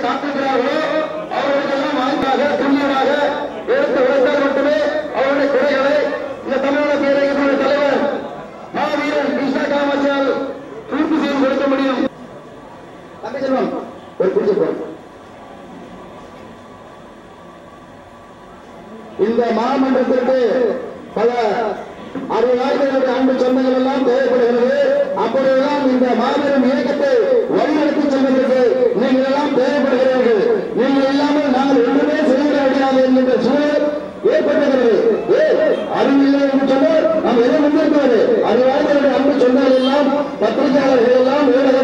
காத்திருக்கிறார்களோ அவர்களுக்கெல்லாம் வாய்ப்பாக துல்லியமாக எடுத்து உழைத்தால் மட்டுமே அவருடைய குறைகளை இந்த தமிழக பேரவையினுடைய தலைவர் மாவீரன் கிருஷ்ணா காமாட்சியால் பூர்த்தி செய்து கொடுக்க முடியும். செல்வம் ஒரு குறிப்பிட்ட இந்த மாமன்றத்திற்கு பல அறிவாய்களுடைய அன்பு சொந்தங்கள் எல்லாம் தேவைப்படுகிறது. அப்பொழுதுதான் இந்த மாபெரும் இயக்கத்தை வழிநடத்தி செல்வதற்கு நீங்கள் எல்லாம் தேவைப்படுகிறீர்கள். நீங்கள் இல்லாமல் நாங்கள் ஒன்றுமே செய்திட முடியாது என்கின்ற சூழல் ஏற்பட்டுகிறது. அறிவில்லை என்று சொன்னால் நாம் எதை முன்னிறுத்துவது? அறிவாய்களுடைய அன்பு சொந்தங்கள் எல்லாம் பத்திரிகையாளர்கள் எல்லாம் ஊடக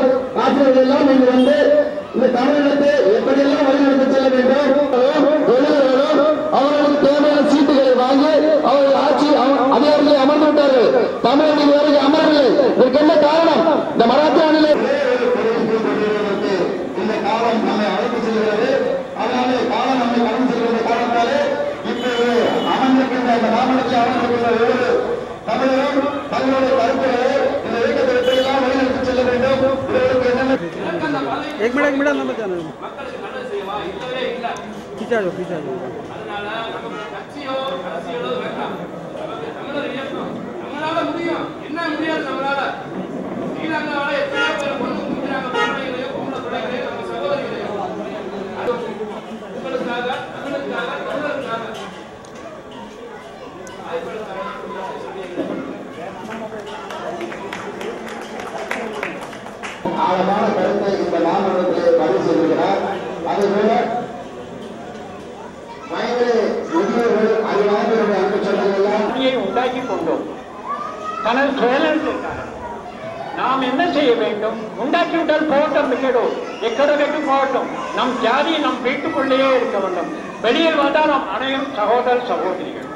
ஆசிரியர்கள் எல்லாம் இங்கு வந்து இந்த தமிழகத்தை எப்படியெல்லாம் வழிநடத்தி செல்ல வேண்டும், அவர்களுக்கு தேவையான சீட்டுகளை வாங்கி அவர்கள் ஆட்சி அதிகாரிகளை அமர்ந்து விட்டார்கள். தமிழக வரைக்கும் அமரவில்லை. இதற்கு என்ன காரணம்? இந்த மராத்தியானிலே இந்த காலம் நம்மை அழைத்து செல்கிறது. அதனாலே காலம் நம்மை கடந்து செல்கிற காரணத்தாலே இப்போது அமர்ந்திருக்கின்ற அந்த மாமன்றத்தில் அமர்ந்திருக்கின்ற ஒவ்வொரு தமிழரும் தங்களுடைய கருத்துக்களை இந்த இயக்கத்தை எப்படியெல்லாம் வழிநடத்தி செல்ல வேண்டும், இவர்களுக்கு என்னென்ன एक मिनट नंबर चैनल खींचा दो அதனால கட்சியோ அரசியலோ வேண்டாம். தமிழர் இயக்கம் நம்மளால முடியும். என்ன முடியாது நம்மளால? ஸ்ரீலங்காவால எத்தனை பேர் கொண்டு முடிக்கிறாங்க? பொம்பளைகளையோ பொம்பளை பிள்ளைகளையோ நம்ம சகோதரிகளையோ உங்களுக்காக தமிழுக்காக தமிழருக்காக ஆழமான கருத்தை இந்த மாமன்றத்திலே பதிவு செய்திருக்கிறார். அதேபோல வயது முதியோர்கள் அறிவாளர்களுடைய அன்பு சொந்தங்கள் உண்டாக்கி கொண்டோம். தனது சுயநலத்திற்காக நாம் என்ன செய்ய வேண்டும்? உண்டாக்கிவிட்டால் போகட்டும், விட்டுடும், எக்கடோ கெட்டு போகட்டும். நம் ஜாதி நம் வீட்டுக்குள்ளேயே இருக்க வேண்டும். வெளியில் வந்தால் நாம் அனைவரும் சகோதர சகோதரிகள்.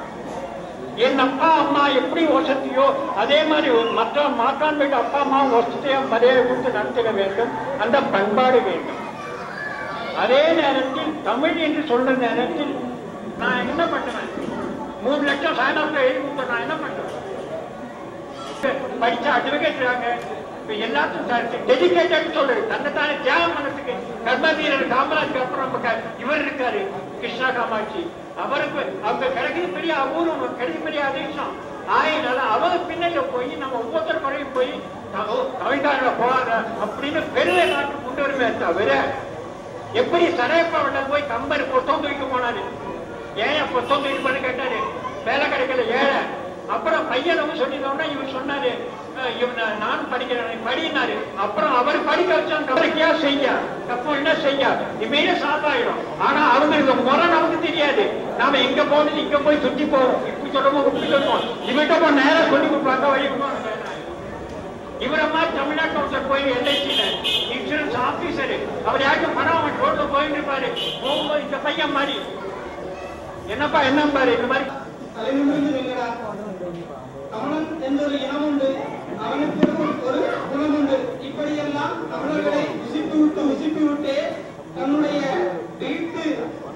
என் அப்பா அம்மா எப்படி வசதியோ அதே மாதிரி மற்ற மாற்றான் வீட்டு அப்பா அம்மா வசதியை மரியாதை கொடுத்து நடத்திட வேண்டும். அந்த பண்பாடு வேண்டும். அதே நேரத்தில் தமிழ் என்று சொல்ற நேரத்தில் நான் என்ன பண்ணுவேன்? 3 லட்சம் சாயனாப்ல எழுதி கொடுத்த நான் என்ன பண்ணுவேன்? படிச்ச அட்வொகேட் எல்லாத்துக்கும் டெடிகேட்டட் சொல்றது. தன்னைத்தானே தியாகம் பண்ணதுக்கு கர்ம வீரர் காமராஜ் அப்புறம் இவர் இருக்காரு கிருஷ்ணா காமாட்சி. அவருக்கு அவங்க கிடைக்கிறது பெரிய அபூர்வம், கிடைக்க பெரிய அதிர்ஷ்டம். ஆயினால அவங்க பின்னாடி போய் நம்ம ஒவ்வொருத்தர் குறையும் போய் தமிழ்கார போகாத அப்படின்னு பெரிய நாட்டு கொண்டு வருமே தவிர எப்படி சரையப்பா போய் கம்பர் பொத்தம் தூக்கி போனாரு. ஏன் பொத்தம் தூக்கி பண்ணி கேட்டாரு, வேலை கிடைக்கல ஏழை. அப்புறம் பையனும் சொல்லிட்டோம்னா இவர் சொன்னாரு நான் படிக்கிறேன் படினாரு. அப்புறம் அவர் படிக்க வச்சா செய்ய தப்பு என்ன செய்ய இமையில சாப்பாயிடும். ஆனா அவங்க முறை நமக்கு தெரியாது. நாம எங்க போனது இங்க போய் சுத்தி போவோம். இப்படி சொல்லுவோம் இப்படி சொல்லுவோம். இவர்கிட்ட போய் நேரம் சொல்லி கொடுப்பாங்க வழி. இவரை மாதிரி தமிழ்நாட்டில் ஒருத்தர் போய் எல்ஐசியில இன்சூரன்ஸ் ஆபீசரு அவர் யாருக்கும் பணம் அவன் ரோட்ல போயிட்டு இருப்பாரு. போகும்போது இந்த பையன் மாதிரி என்னப்பா என்ன பாரு இந்த மாதிரி தமிழன் என்றொரு இனம் உண்டு, அவனுக்கு ஒரு குணம் உண்டு. இப்படியெல்லாம் தமிழர்களை உசிப்பிவிட்டு தன்னுடைய வீட்டு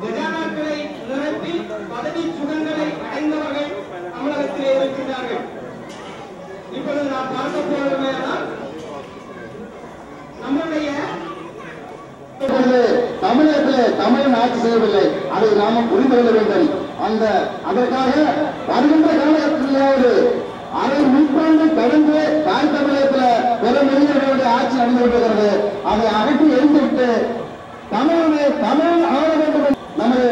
கஜானாக்களை நிரப்பி பதவி சுகங்களை அடைந்தவர்கள் தமிழகத்திலே இருக்கின்றார்கள். இப்பொழுது நான் பார்க்க போவதுமேனால் நம்முடைய தமிழகத்தில் தமிழன் ஆட்சி செய்யவில்லை. அதை நாம புரிந்து கொள்ள வேண்டும். அதற்காக வருகின்ற காலகட்டத்திலாவது அரை நூற்றாண்டு கடந்து தாய் தமிழகத்தில் பல மனிதர்களுடைய ஆட்சி நடந்து கொண்டிருக்கிறது. அதை அகற்றி எரிந்துவிட்டு தமிழ் ஆள வேண்டும். நமது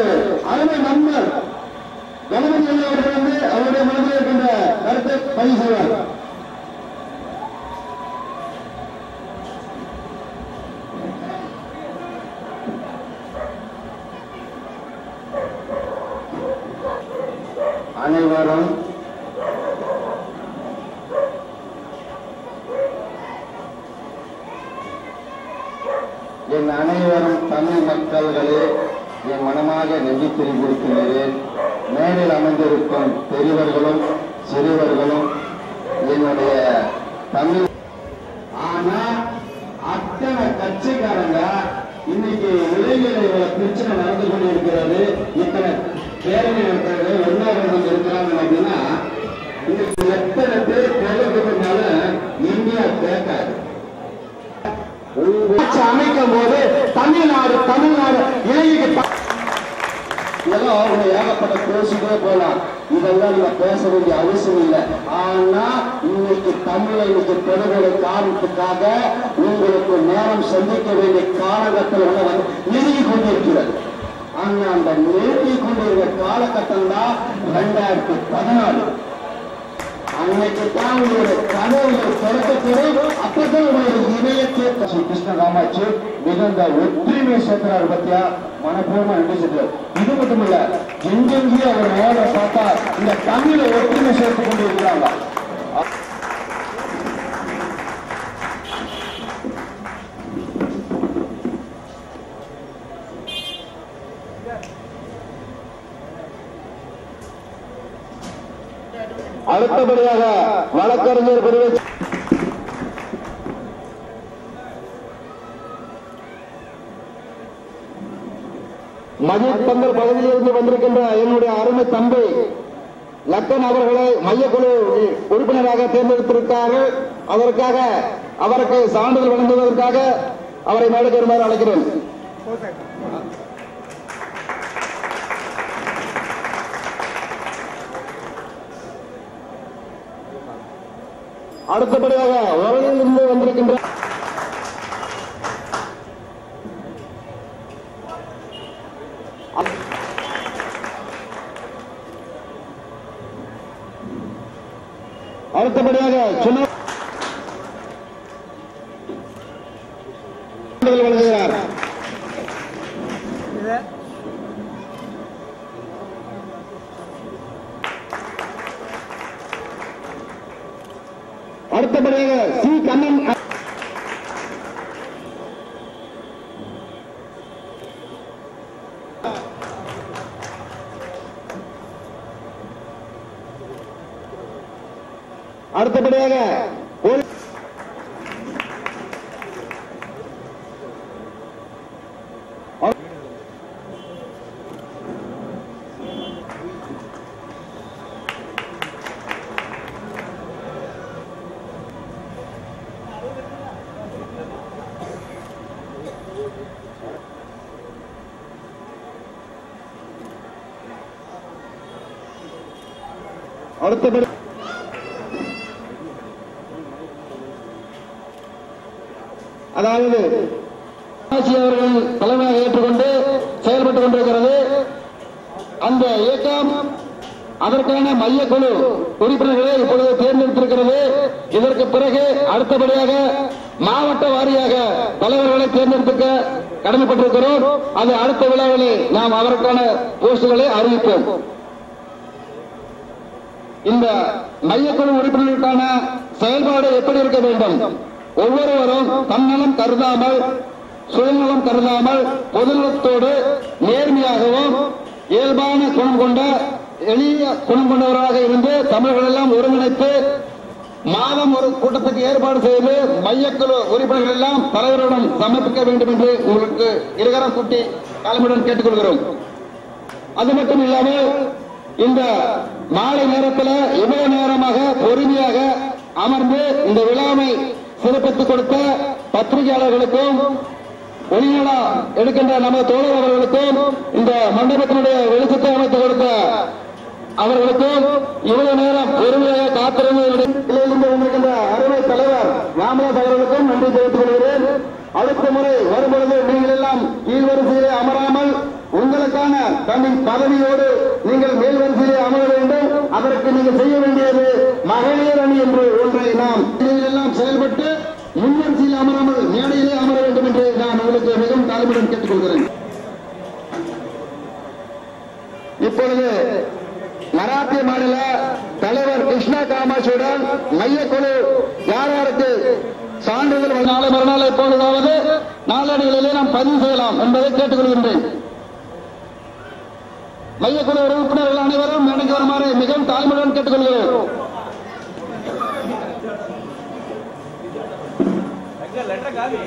அருமை நண்பர் கணபதி அவர்கள் வந்து அவருடைய மனதில் இருக்கின்ற கருத்தை பதிவு செய்வார். அனைவரும் என் அனைவரும் தமிழ் மக்கள்களே என் மனமாக நன்றி தெரிவித்திருக்கின்றேன். மேலில் அமைந்திருக்கும் பெரியவர்களும் சிறுவர்களும் என்னுடைய தமிழ். ஆனா அத்தனை கட்சிக்காரங்க இன்னைக்கு இளைஞர்கள் பிரச்சனை நடந்து கொண்டிருக்கிறது. இத்தனை பேரணி நடத்துறது ஒன்றாவது இருக்கிறாங்க அப்படின்னா இன்னைக்கு எத்தனை பேர் தேர்தலுக்கு இந்தியா கேட்காது. அமைக்கும் போது தமிழ்நாடு இளைஞருக்கு இதெல்லாம் அவங்க ஏகப்பட்ட பேசிட்டே போலாம். இதெல்லாம் நீங்க பேச வேண்டிய அவசியம் இல்லை. ஆனா இன்னைக்கு தமிழை இன்னைக்கு பெருமையை காரணத்துக்காக உங்களுக்கு நேரம் சந்திக்க வேண்டிய காலகட்டம் நெருங்கி கொண்டிருக்கிறது. ஆனா அந்த நெருங்கி கொண்டிருக்கிற காலகட்டம் தான் 2014. அன்னைக்கு தான் உங்களுடைய கனவுகள் திறக்கப்படும். அப்பதான் உங்களுடைய இதயத்தை கிருஷ்ண காமாட்சி மிகுந்த ஒற்றுமை சேர்க்கிறார் பத்தியா மனப்பூர்வமா நன்றி சொல்றார். இது மட்டும் இல்ல, எங்கெங்கேயும் அவர் வேலை பார்த்தா இந்த தமிழை ஒற்றுமை சேர்த்து கொண்டு இருக்கிறாங்க. அடுத்தபடியாக வழக்கறிஞர் பிரிவு மஜித் பந்தல் பகுதியிலிருந்து வந்திருக்கின்ற என்னுடைய அருமை தம்பி லக்கன் அவர்களை மையக்குழு உறுப்பினராக தேர்ந்தெடுத்திருக்கிறார்கள். அதற்காக அவருக்கு சான்றிதழ் வழங்குவதற்காக அவரை மேடைக்கு வருமாறு அழைக்கிறேன். அடுத்தபடியாக உறவிலிருந்து வந்திருக்கின்ற அடுத்தபடியாக வழங்குகிறார். அடுத்தபடியாக சி கண்ணன் அடுத்தபடியாக அடுத்தபடி அதாவது அவர்கள் தலைமையாக ஏற்றுக்கொண்டு செயல்பட்டுக் கொண்டிருக்கிறது. அந்த இயக்கம் அதற்கான மையக்குழு உறுப்பினர்களை இப்பொழுது தேர்ந்தெடுத்திருக்கிறது. இதற்கு பிறகு அடுத்தபடியாக மாவட்ட வாரியாக தலைவர்களை தேர்ந்தெடுக்க கடமைப்பட்டிருக்கிறோம். அது அடுத்த விழாவிலே நாம் அதற்கான போஸ்டுகளை அறிவிப்போம். இந்த மையக்குழு உறுப்பினர்களுக்கான செயல்பாடு எப்படி இருக்க வேண்டும்? ஒவ்வொருவரும் தன்னலம் கருதாமல், சுயநலம் கருதாமல், பொதுநலத்தோடு நேர்மையாகவும் இயல்பான குணம் கொண்ட எளிய குணம் கொண்டவராக இருந்து தமிழர்கள் எல்லாம் ஒருங்கிணைத்து மாதம் ஒரு கூட்டத்துக்கு ஏற்பாடு செய்து மையக்குழு உறுப்பினர்கள் எல்லாம் தலைவருடன் சமர்ப்பிக்க வேண்டும் என்று உங்களுக்கு இருகரம் கூட்டி தலைமையுடன் கேட்டுக்கொள்கிறோம். அது மட்டும் இல்லாமல் இந்த மாலை நேரத்தில் இவ்வளவு நேரமாக பொறுமையாக அமர்ந்து இந்த விழாவை சிறப்பித்துக் கொடுத்த பத்திரிகையாளர்களுக்கும் ஒளிநடா எடுக்கின்ற நமது தோழர் அவர்களுக்கும் இந்த மண்டபத்தினுடைய வெளிச்சத்தை அமைத்துக் கொடுத்த அவர்களுக்கும் இவ்வளவு நேரம் பொறுமையாக காத்திருந்த அருமை தலைவர் ராமதாஸ் அவர்களுக்கும் நன்றி தெரிவித்துக் கொள்கிறேன். அடுத்த முறை வரும்பொழுது நீங்கள் எல்லாம் கீழ்வரிசையிலே அமராமல் உங்களுக்கான தனி பதவியோடு நீங்கள் மேல்வரிசையிலே அமர வேண்டும். அதற்கு நீங்கள் செய்ய வேண்டியது மகளிர் அணி என்று ஒன்றை நாம் எல்லாம் செயல்பட்டு முன்வரிசையில் அமராமல் மேடையிலே அமர வேண்டும் என்று நான் உங்களுக்கு மிகவும் தாழ்மையுடன் கேட்டுக் கொள்கிறேன். இப்பொழுது மராத்திய மாநில தலைவர் கிருஷ்ணா காமாட்சியுடன் மையக்குழு யார் யாருக்கு சான்றிதழ் நாளை மறுநாள் எப்பொழுதாவது நாளடிகளிலே நாம் பதிவு செய்யலாம் என்பதை கேட்டுக்கொள்கின்றேன். மையக்குழு உறுப்பினர்கள் அனைவரும் மேடைக்கு வருமாறு மிகவும் தாழ்மையுடன் கேட்டுக்கொள்கிறோம். ராஜு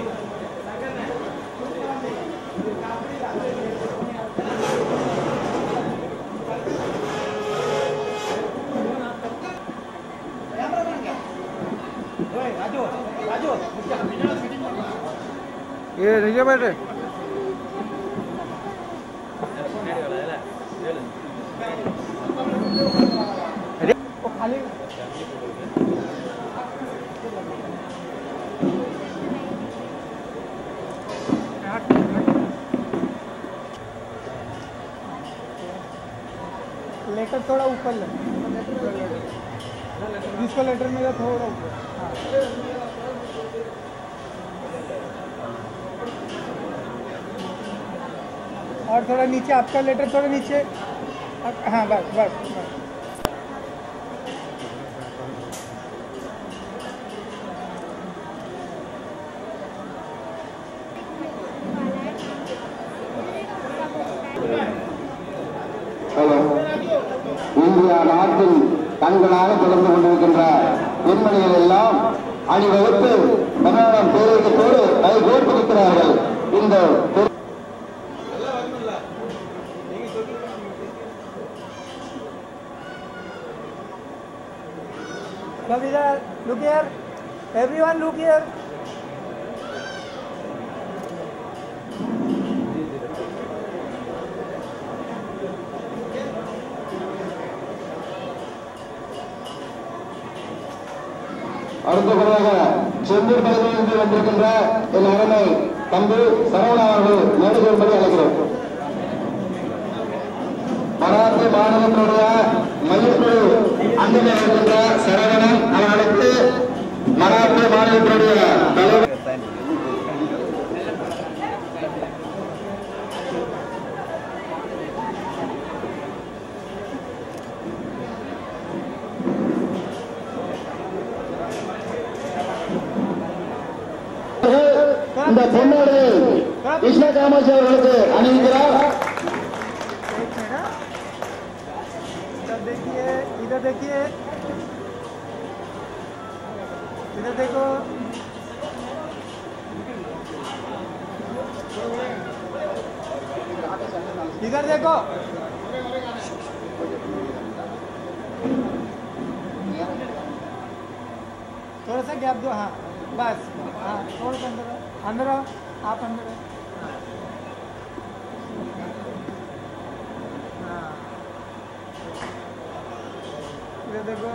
ये देखिए बैठे खाली लेटर थोड़ा ऊपर ले जिसको लेटर मिला थोड़ा ऊपर और थोड़ा नीचे आपका लेटर थोड़ा नीचे हाँ बस बस बस இந்தியா நாட்டில் கண்களாக தொடர்ந்து கொண்டிருக்கின்ற பெண்மணிகள் எல்லாம் அணிவகுத்து கர்நாடகம் பேரவைத்தோடு கைகோர்த்திருக்கிறார்கள். இந்த look here, everyone look here. அடுத்தபடியாக செந்தூர் பகுதியிலிருந்து வந்திருக்கின்ற என் அருமை தம்பி சரவணா அவர்கள் மேடைக்கு வரும்படி அழைக்கிறோம். மராத்தி மாநிலத்தினுடைய மையக்குழு அங்கமாக இருக்கின்ற சரவணன் அவர்களுக்கு மராத்தி மாநிலத்தினுடைய தலைவர் இந்த பொன்னாடு கிருஷ்ண காமாட்சி அவர்களுக்கு அணிவிக்கிறார். इधर देखिए इधर देखो इधर देखो थोड़ा सा गैप दो हाँ बस हाँ थोड़ा सा अंदर आओ आप अंदर आओ देखो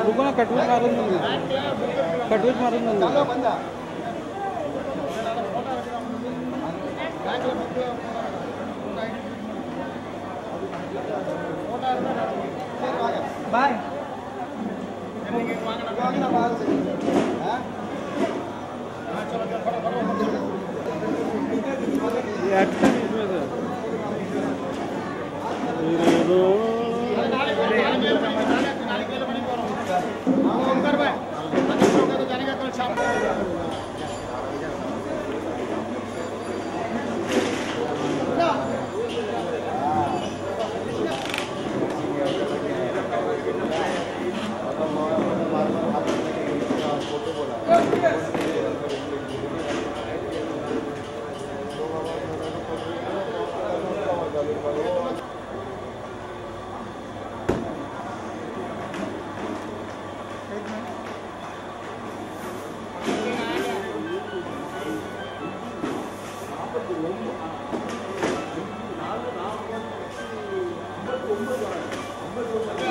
रुको ना कटवीज मारून बाय 4 59 51